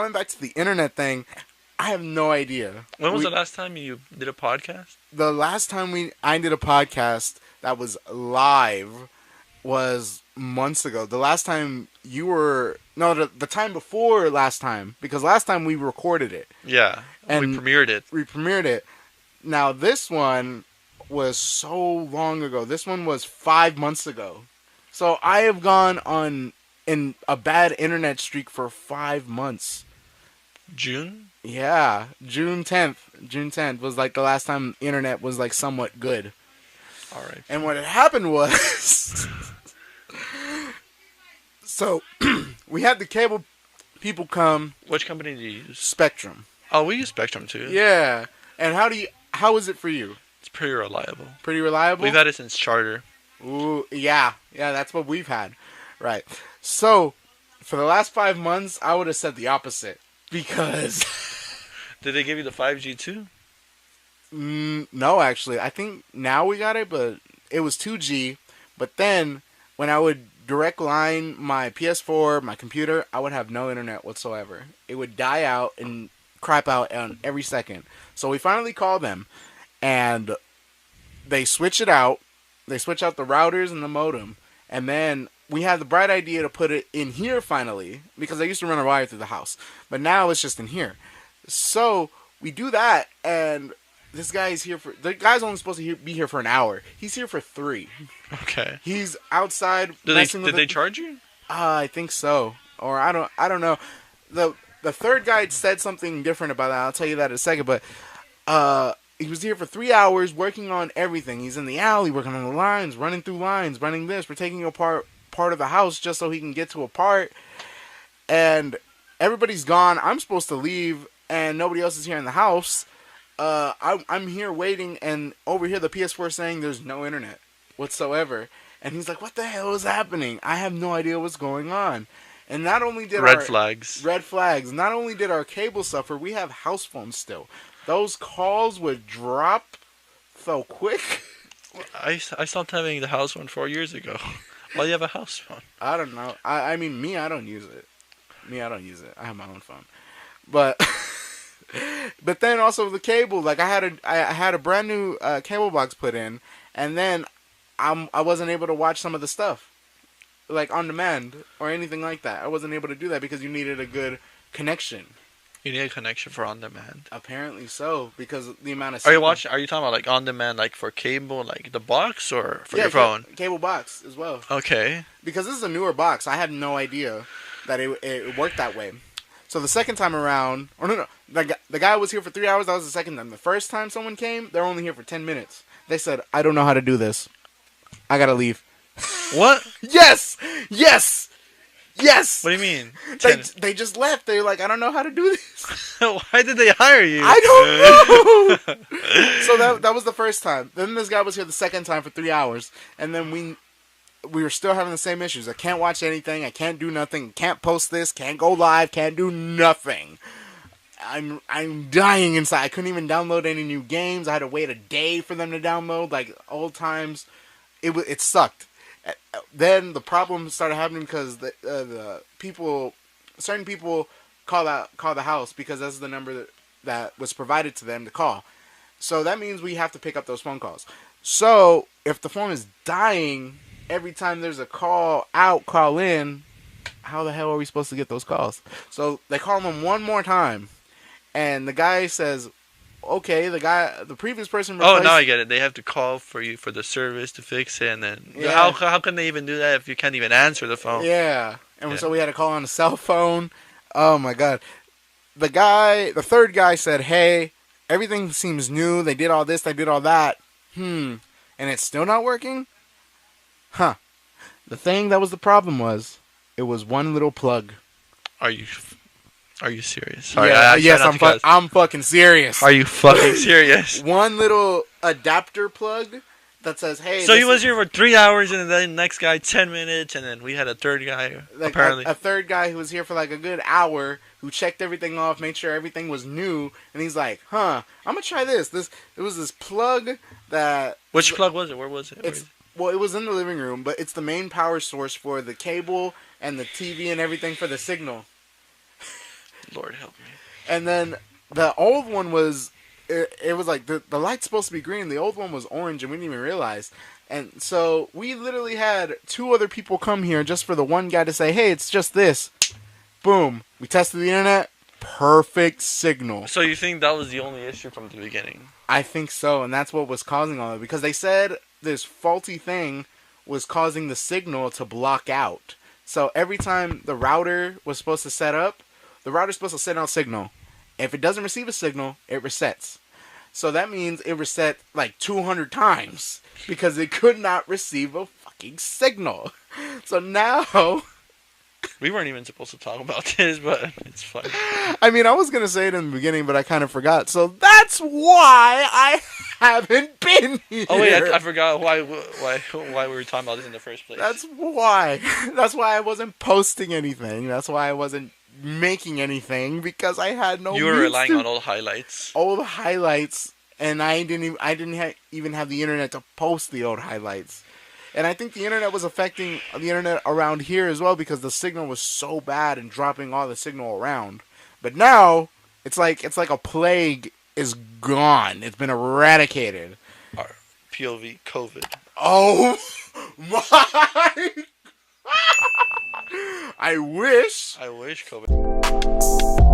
going back to the internet thing, I have no idea. When was the last time you did a podcast? The last time I did a podcast that was live was months ago. The last time you were... No, the time before last time. Because last time we recorded it. Yeah. And we premiered it. We premiered it. Now, this one was so long ago. This one was 5 months ago. So I have gone on in a bad internet streak for 5 months. June? Yeah, June 10th. June 10th was like the last time internet was like somewhat good. All right. And what had happened was... So, we had the cable people come... Which company do you use? Spectrum. Oh, we use Spectrum too. Yeah. And how is it for you? It's pretty reliable. Pretty reliable? We've had it since Charter. Ooh, yeah. Yeah, that's what we've had. Right. So, for the last 5 months, I would have said the opposite. Because... Did they give you the 5G too? No, actually. I think now we got it, but it was 2G. But then, when I would direct line my PS4, my computer, I would have no internet whatsoever. It would die out and crap out on every second. So we finally called them, and they switch it out. They switch out the routers and the modem, and then we had the bright idea to put it in here finally, because I used to run a wire through the house, but now it's just in here. So we do that, and this guy is here for... The guy's only supposed to be here for an hour. He's here for 3. Okay. He's outside. Did they charge you? I think so, or I don't know. The third guy said something different about that. I'll tell you that in a second. But he was here for 3 hours working on everything. He's in the alley working on the lines, running through lines, running this. We're taking apart part of the house just so he can get to a part. And everybody's gone. I'm supposed to leave, and nobody else is here in the house. I'm here waiting, and over here the PS4 is saying there's no internet whatsoever. And he's like, what the hell is happening? I have no idea what's going on. And not only did Red flags. Not only did our cable suffer, we have house phones still. Those calls would drop so quick. I stopped having the house phone 4 years ago. Why do you have a house phone? I don't know. I mean, I don't use it. I have my own phone. But but then also the cable, like I had a brand new cable box put in, and then I wasn't able to watch some of the stuff, like on demand or anything like that. I wasn't able to do that because you needed a good connection. You need a connection for on demand. Apparently so, because the amount of... Are you talking about like on demand, like for cable, like the box, or for your phone? Cable box as well. Okay. Because this is a newer box, I had no idea that it worked that way. So the second time around, or no, the guy was here for 3 hours. That was the second time. The first time someone came, they're only here for 10 minutes. They said, "I don't know how to do this. I gotta leave." What? Yes. What do you mean? They just left. They're like, "I don't know how to do this." Why did they hire you? I don't know. So that was the first time. Then this guy was here the second time for 3 hours, and then we were still having the same issues. I can't watch anything. I can't do nothing. Can't post this. Can't go live. Can't do nothing. I'm dying inside. I couldn't even download any new games. I had to wait a day for them to download. Like old times, it sucked. Then the problem started happening because the people, certain people call the house because that's the number that was provided to them to call. So that means we have to pick up those phone calls. So if the phone is dying every time there's a call out, call in, how the hell are we supposed to get those calls? So they call them one more time, and the guy says, okay, the previous person replaced... Oh, now I get it. They have to call for you for the service to fix it, and then... Yeah. How can they even do that if you can't even answer the phone? Yeah. And so we had to call on a cell phone. Oh, my God. The third guy said, hey, everything seems new. They did all this, they did all that. And it's still not working? Huh. The thing that was the problem was, it was one little plug. Are you serious? Sorry, yeah, yes, I'm fucking serious. Are you fucking serious? One little adapter plug that says, hey... So he was here for 3 hours, and then the next guy 10 minutes, and then we had a third guy, apparently. A third guy who was here for like a good hour, who checked everything off, made sure everything was new, and he's like, I'm gonna try this. It was this plug that... Which plug was it? Where was it? Well, it was in the living room, but it's the main power source for the cable and the TV and everything for the signal. Lord help me. And then the old one was, it was like the light's supposed to be green. The old one was orange, and we didn't even realize. And so we literally had 2 other people come here just for the one guy to say, hey, it's just this. Boom. We tested the internet. Perfect signal. So you think that was the only issue from the beginning? I think so, and that's what was causing all of it. Because they said this faulty thing was causing the signal to block out. So every time the router was supposed to set up, the router's supposed to send out signal. If it doesn't receive a signal, it resets. So that means it reset like 200 times because it could not receive a fucking signal. So now... We weren't even supposed to talk about this, but it's fine. I mean, I was going to say it in the beginning, but I kind of forgot. So that's why I haven't been here. Oh, wait, I forgot why we were talking about this in the first place. That's why. That's why I wasn't posting anything. That's why I wasn't making anything, because I had no You were relying on old highlights. Old highlights, and I didn't even have the internet to post the old highlights. And I think the internet was affecting the internet around here as well, because the signal was so bad and dropping all the signal around. But now it's like a plague is gone. It's been eradicated. Our POV COVID. Oh my! I wish. I wish COVID.